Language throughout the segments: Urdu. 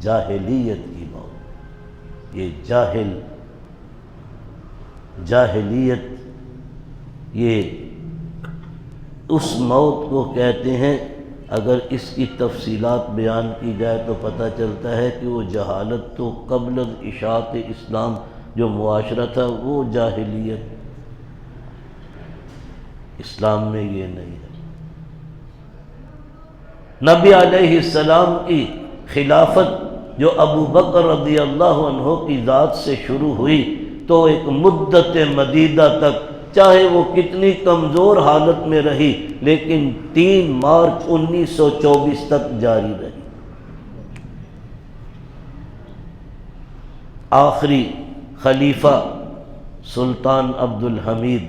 جاہلیت کی موت۔ یہ جاہلیت یہ اس موت کو کہتے ہیں۔ اگر اس کی تفصیلات بیان کی جائے تو پتہ چلتا ہے کہ وہ جہالت تو قبل از اشاعت اسلام جو معاشرہ تھا وہ جاہلیت، اسلام میں یہ نہیں ہے۔ نبی علیہ السلام کی خلافت جو ابو بکر رضی اللہ عنہ کی ذات سے شروع ہوئی تو ایک مدت مدیدہ تک، چاہے وہ کتنی کمزور حالت میں رہی، لیکن 3 مارچ 1924 تک جاری رہی۔ آخری خلیفہ سلطان عبد الحمید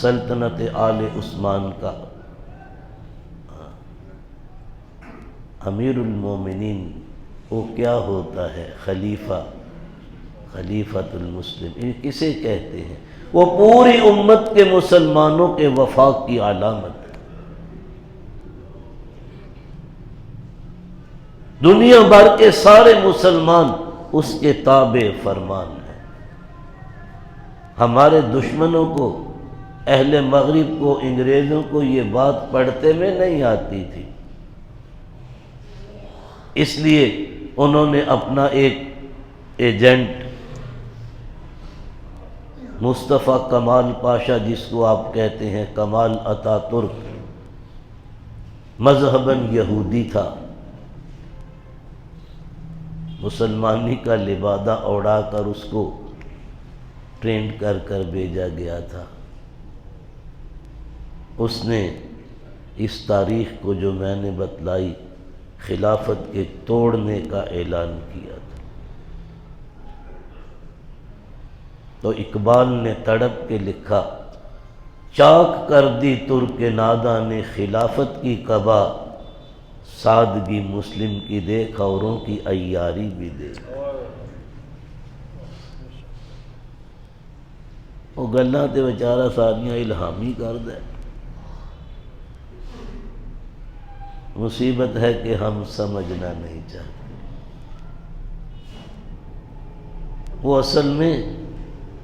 سلطنت آل عثمان کا، امیر المومنین وہ کیا ہوتا ہے؟ خلیفۃ المسلم، یہ کسے کہتے ہیں؟ وہ پوری امت کے مسلمانوں کے وفاق کی علامت ہے۔ دنیا بھر کے سارے مسلمان اس کے تابع فرمان ہیں۔ ہمارے دشمنوں کو، اہل مغرب کو، انگریزوں کو یہ بات پڑھتے میں نہیں آتی تھی، اس لیے انہوں نے اپنا ایک ایجنٹ مصطفیٰ کمال پاشا، جس کو آپ کہتے ہیں کمال اتا ترک، مذہباً یہودی تھا، مسلمانی کا لبادہ اوڑھا کر اس کو ٹرینڈ کر کر بھیجا گیا تھا۔ اس نے اس تاریخ کو جو میں نے بتلائی خلافت کے توڑنے کا اعلان کیا تھا۔ تو اقبال نے تڑپ کے لکھا، چاک کر دی ترک ناداں نے خلافت کی قبا، سادگی مسلم کی دیکھ اوروں کی عیاری بھی دیکھ۔ وہ گلاں تے بیچارہ ساریاں الہامی کر دے۔ مصیبت ہے کہ ہم سمجھنا نہیں چاہتے۔ وہ اصل میں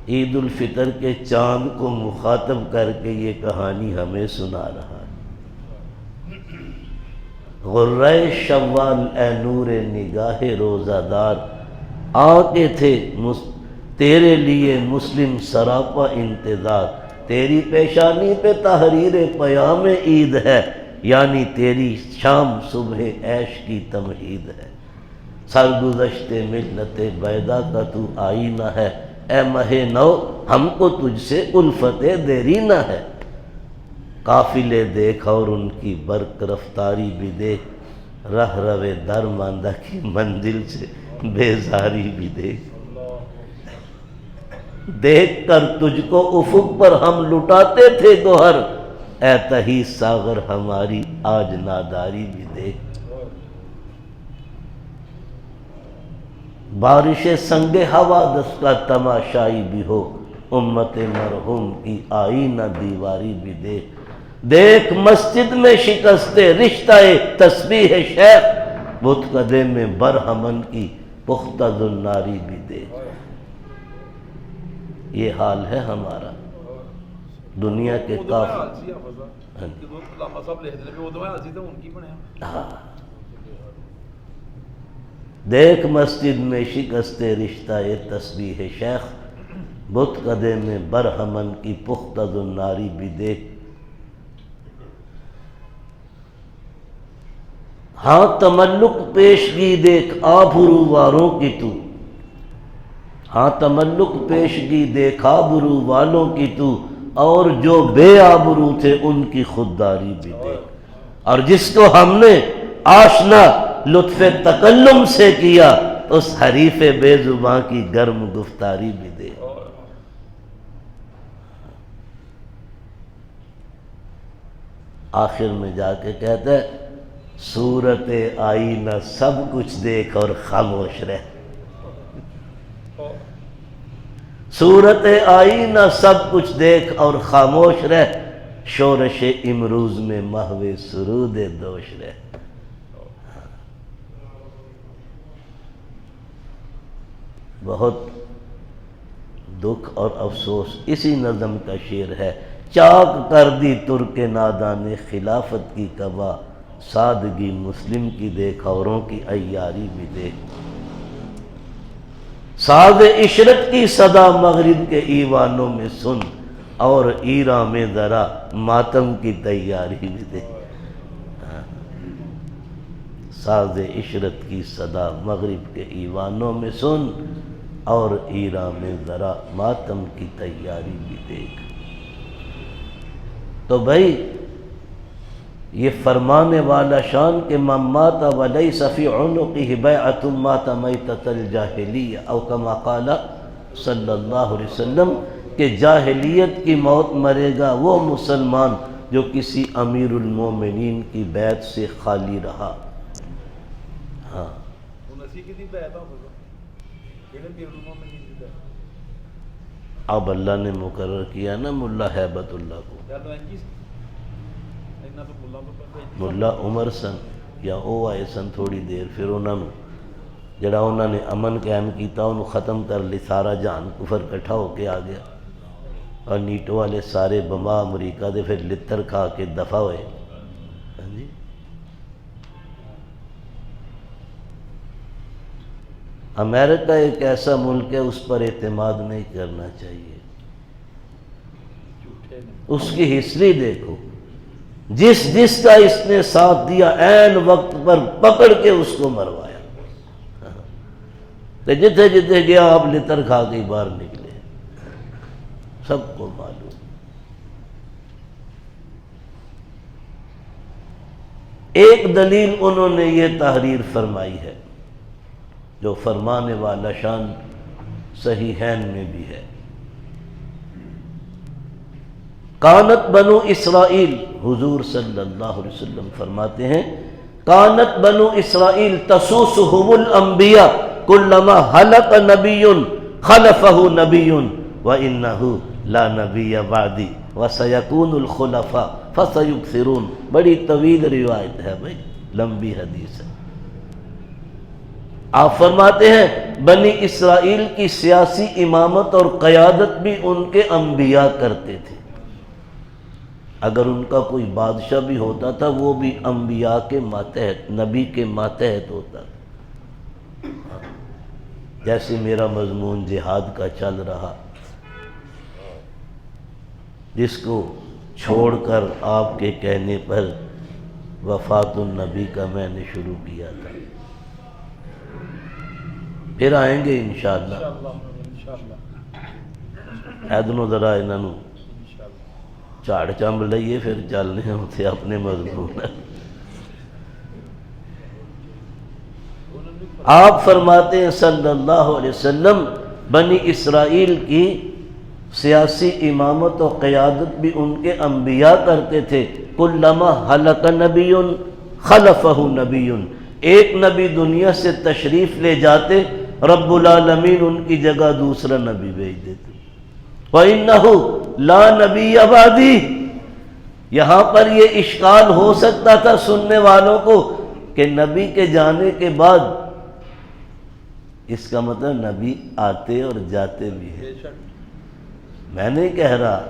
عید الفطر کے چاند کو مخاطب کر کے یہ کہانی ہمیں سنا رہا ہے۔ غرہ شوال اے نور نگاہ روزہ دار، آتے تھے تیرے لیے مسلم سراپا انتظار، تیری پیشانی پہ تحریر پیام عید ہے، یعنی تیری شام صبح عیش کی تمہید ہے۔ سرگزشت ملت بیدا کا تو آئینہ ہے، اے مہ نو ہم کو تجھ سے الفت دیرینہ ہے۔ قافلے دیکھ اور ان کی برق رفتاری بھی دیکھ، رہ روے درماندہ کی منزل سے بیزاری بھی دیکھ۔ دیکھ کر تجھ کو افق پر ہم لٹاتے تھے گوہر، اے تہی ساغر ہماری آج ناداری بھی دیکھ۔ بارش سنگ حوادث کا تماشائی بھی ہو، امت مرحوم کی آئینہ دیواری بھی دیکھ۔ دیکھ مسجد میں شکست رشتہ تسبیح شیخ، بت قدے میں برہمن کی پختہ زناری بھی دیکھ۔ یہ حال ہے ہمارا دنیا کے کافر۔ دیکھ مسجد میں شکست رشتہ تسبیح شیخ، بت قدے میں برہمن کی پختہ زناری بھی دیکھ۔ ہاں تملق پیشگی دیکھ آبرو والوں کی تو، ہاں تملق پیشگی دیکھ آبرو والوں کی تو، اور جو بے آبرو تھے ان کی خودداری بھی دیکھ۔ اور جس کو ہم نے آشنا لطف تکلم سے کیا، اس حریف بے زباں کی گرم گفتاری بھی دیکھ۔ آخر میں جا کے کہتا ہے، صورت آئینہ سب کچھ دیکھ اور خاموش رہ۔ صورت آئینہ سب کچھ دیکھ اور خاموش رہ، شورش امروز میں محو سرود دوش رہ۔ بہت دکھ اور افسوس اسی نظم کا شعر ہے۔ چاک کر دی ترک نادان خلافت کی قبا، سادگی مسلم کی دیکھ اوروں کی عیاری بھی دیکھ، ساز عشرت کی صدا مغرب کے ایوانوں میں سن، اور ایران میں ذرا ماتم کی تیاری بھی دیکھ۔ ساز عشرت کی صدا مغرب کے ایوانوں میں سن، اور ایران میں ذرا ماتم کی تیاری بھی دیکھ۔ تو بھائی یہ فرمانے والا شان کہ من مات ولیس فی عنقہ بیعۃ مات میتۃ الجاہلیہ، او کما قال صلی اللہ علیہ وسلم، کہ جاہلیت کی موت مرے گا وہ مسلمان جو کسی امیر المومنین کی بیعت سے خالی رہا۔ ہاں اب اللہ نے مقرر کیا نا ملا ہیبت اللہ کو، ملا عمر سن یا او آئے سن تھوڑی دیر، پھر انہوں نے جڑا انہوں نے امن قائم کیتا انہوں ختم کر لی، سارا جہان کفر کٹھا ہو کے آ گیا، اور نیٹو والے سارے بما امریکہ دے پھر لتر کھا کے دفع ہوئے۔ ہاں جی امریکہ ایک ایسا ملک ہے اس پر اعتماد نہیں کرنا چاہیے۔ اس کی ہسٹری دیکھو، جس کا اس نے ساتھ دیا عین وقت پر پکڑ کے اس کو مروایا، تو جتھے جتھے گیا آپ لتر کھا کے باہر نکلے، سب کو معلوم۔ ایک دلیل انہوں نے یہ تحریر فرمائی ہے جو فرمانے والا شان صحیحین میں بھی ہے۔ کانت بنو اسرائیل، حضور صلی اللہ علیہ وسلم فرماتے ہیں کانت بنو اسرائیل تسوسہم الانبیاء کلما ہلک نبی خلفہ نبی وانہ لا نبی بعدی وسیکون الخلفاء فسیکثرون۔ بڑی طویل روایت ہے بھائی، لمبی حدیث ہے۔ آپ فرماتے ہیں بنی اسرائیل کی سیاسی امامت اور قیادت بھی ان کے انبیاء کرتے تھے۔ اگر ان کا کوئی بادشاہ بھی ہوتا تھا وہ بھی انبیاء کے ماتحت، نبی کے ماتحت ہوتا تھا۔ جیسے میرا مضمون جہاد کا چل رہا، جس کو چھوڑ کر آپ کے کہنے پر وفات النبی کا میں نے شروع کیا تھا، پھر آئیں گے انشاءاللہ۔ ایدنو ذرا انہوں جھاڑ چمب لئیے، پھر چلنے ہوتے اپنے مضمون۔ آپ فرماتے ہیں صلی اللہ علیہ وسلم بنی اسرائیل کی سیاسی امامت و قیادت بھی ان کے انبیاء کرتے تھے۔ کلما ہلک نبی خلفہ نبی، ایک نبی دنیا سے تشریف لے جاتے رب العالمین ان کی جگہ دوسرا نبی بھیج دیتے۔ وَإِنَّهُ لَا نَبِيَّ بَعْدِي، یہاں پر یہ اشکال ہو سکتا تھا سننے والوں کو کہ نبی کے جانے کے بعد، اس کا مطلب نبی آتے اور جاتے بھی ہیں۔ میں نہیں کہہ رہا،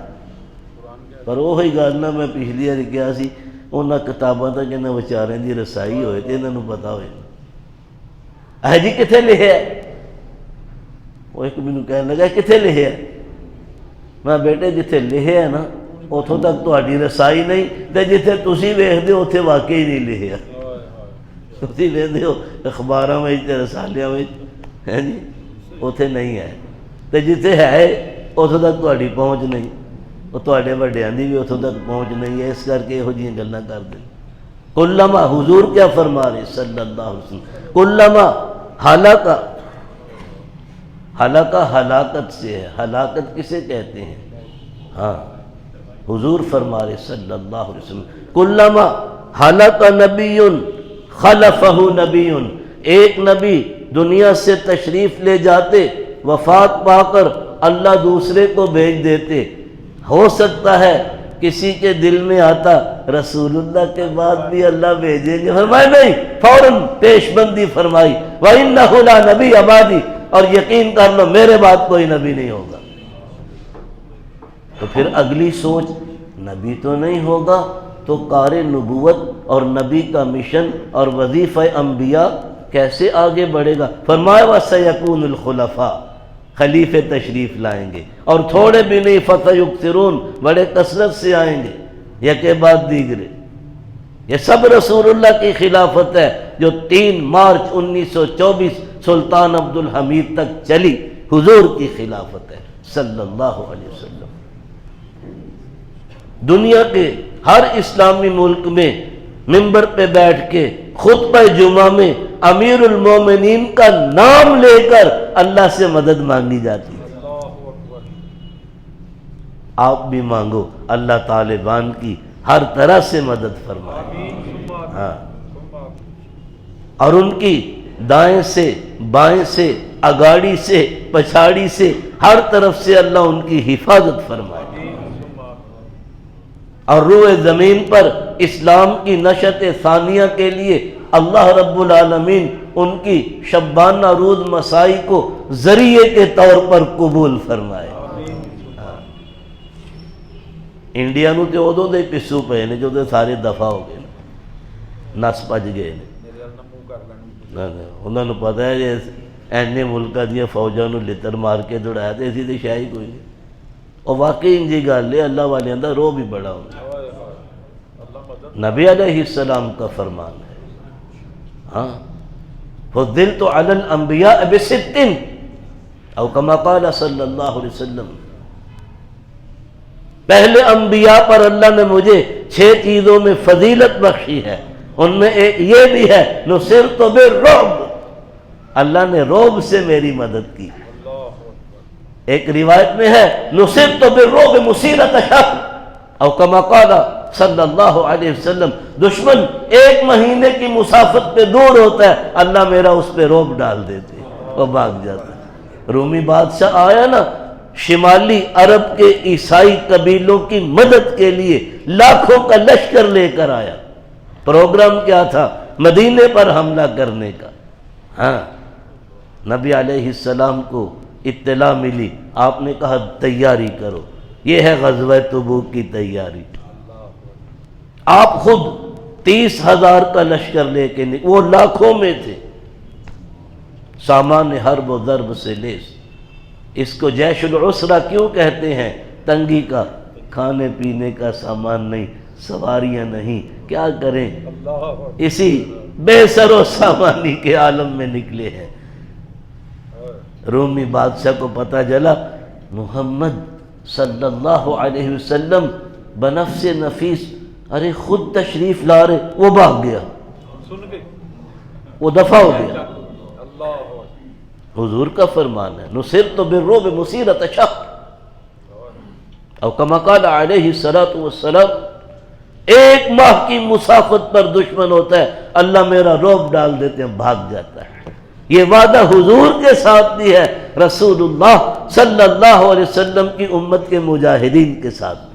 پر وہی گل نہ میں پچھلی بار کیا سی، انہاں کتاباں تک انہاں بیچاریں دی رسائی ہوئے تھے، انہاں پتا ہوئے اے جی کتنے لکھے ہے؟ وہ ایک مینوں کہنے لگا کتنے لکھے ہے؟ میں بیٹے جتھے لکھے ہے نا اتھوں تک تہاڈی رسائی نہیں، تے جتھے تسی ویکھدے ہو اتھے واقعی نہیں لکھیا۔ تسی ویکھدے ہو اخباراں وچ تے رسالیاں وچ، ہیں جی اتھے نہیں ہے، تے جتھے ہے اتھوں تک تہاڈی پہنچ نہیں، وہ تہاڈے وڈیاں دی بھی اتھوں تک پہنچ نہیں ہے، اس کر کے یہو جیاں گلاں کردے۔ کلما، حضور کیا فرما رہے صلی اللہ علیہ وسلم، کلما ہلاکا، ہلاکا ہلاکت سے ہے، ہلاکت کسے کہتے ہیں؟ ہاں حضور فرما رہے صلی اللہ علیہ وسلم کلما ہلاک نبی خلفہ نبی، ایک نبی دنیا سے تشریف لے جاتے، وفات پا کر اللہ دوسرے کو بھیج دیتے۔ ہو سکتا ہے کسی کے دل میں آتا رسول اللہ کے بعد بھی اللہ بھیجیں گے، فرمائے نہیں، فوراً پیش بندی فرمائی وَإِنَّهُ لَا نَبِيَّ بَعْدِي، اور یقین کر لو میرے بعد کوئی نبی نہیں ہوگا۔ تو پھر اگلی سوچ، نبی تو نہیں ہوگا تو کار نبوت اور نبی کا مشن اور وظیفہ انبیاء کیسے آگے بڑھے گا؟ فرمایا وَسَيَكُونُ الْخُلَفَاء، خلیفے تشریف لائیں گے، اور تھوڑے بھی نہیں، فَسَيُكْثِرُونَ، بڑے کثرت سے آئیں گے، یکے بعد دیگرے۔ یہ سب رسول اللہ کی خلافت ہے جو 3 مارچ 1924 سلطان عبد الحمید تک چلی، حضور کی خلافت ہے صلی اللہ علیہ وسلم۔ دنیا کے ہر اسلامی ملک میں منبر پہ بیٹھ کے خطبہ جمعہ میں امیر المومنین کا نام لے کر اللہ سے مدد مانگی جاتی ہے۔ آپ بھی مانگو، اللہ طالبان کی ہر طرح سے مدد فرمائے، ہاں، اور ان کی دائیں سے بائیں سے اگاڑی سے پچھاڑی سے ہر طرف سے اللہ ان کی حفاظت فرمائے، اور روئے زمین پر اسلام کی نشأت ثانیہ کے لیے اللہ رب العالمین ان کی شبانہ روز مسائی کو ذریعے کے طور پر قبول فرمائے۔ انڈیا نو تے ادوں دے پسو پے نے جو سارے دفع ہو گئے، نس پج گئے نے، انہوں نے پتہ ہے جی اینے ملکاں دیا فوجاں نو لتر مار کے دوڑایا تے اسی تے شاہی کوئی نہیں۔ اور واقعی انجی گل ہے، اللہ والیاں دا روح بھی بڑا ہوتا ہے، نبی علیہ السلام کا فرمان ہے، ہاں، فضلت علی الانبیاء بست، او کما قال صلی اللہ علیہ وسلم، پہلے انبیاء پر اللہ نے مجھے 6 چیزوں میں فضیلت بخشی ہے، ان میں ایک یہ بھی ہے نصرت بالرعب، اللہ نے رعب سے میری مدد کی۔ ایک روایت میں ہے نصرت بالرعب مسیرۃ شہر، او کما قال صلی اللہ علیہ وسلم، دشمن 1 مہینے کی مسافت پہ دور ہوتا ہے، اللہ میرا اس پہ رعب ڈال دیتے، وہ بھاگ جاتا ہے۔ رومی بادشاہ آیا نا، شمالی عرب کے عیسائی قبیلوں کی مدد کے لیے لاکھوں کا لشکر لے کر آیا، پروگرام کیا تھا؟ مدینے پر حملہ کرنے کا۔ ہاں، نبی علیہ السلام کو اطلاع ملی، آپ نے کہا تیاری کرو، یہ ہے غزوہ تبوک کی تیاری۔ آپ خود 30,000 کا لشکر لے کے وہ لاکھوں میں تھے، سامان حرب و ضرب سے لیس۔ اس کو جیش العسرہ کیوں کہتے ہیں؟ تنگی کا، کھانے پینے کا سامان نہیں، سواریاں نہیں، کیا کریں؟ اسی بے سر و سامانی کے عالم میں نکلے ہیں۔ رومی بادشاہ کو پتہ چلا محمد صلی اللہ علیہ وسلم بنفس نفیس، ارے خود تشریف لا رہے، وہ بھاگ گیا، وہ دفع ہو گیا۔ حضور کا فرمان ہے نصرت بالرعب مسیرۃ شہر، او کما قال علیہ الصلوۃ والسلام، 1 ماہ کی مسافت پر دشمن ہوتا ہے، اللہ میرا رعب ڈال دیتے ہیں، بھاگ جاتا ہے۔ یہ وعدہ حضور کے ساتھ بھی ہے، رسول اللہ صلی اللہ علیہ وسلم کی امت کے مجاہدین کے ساتھ بھی۔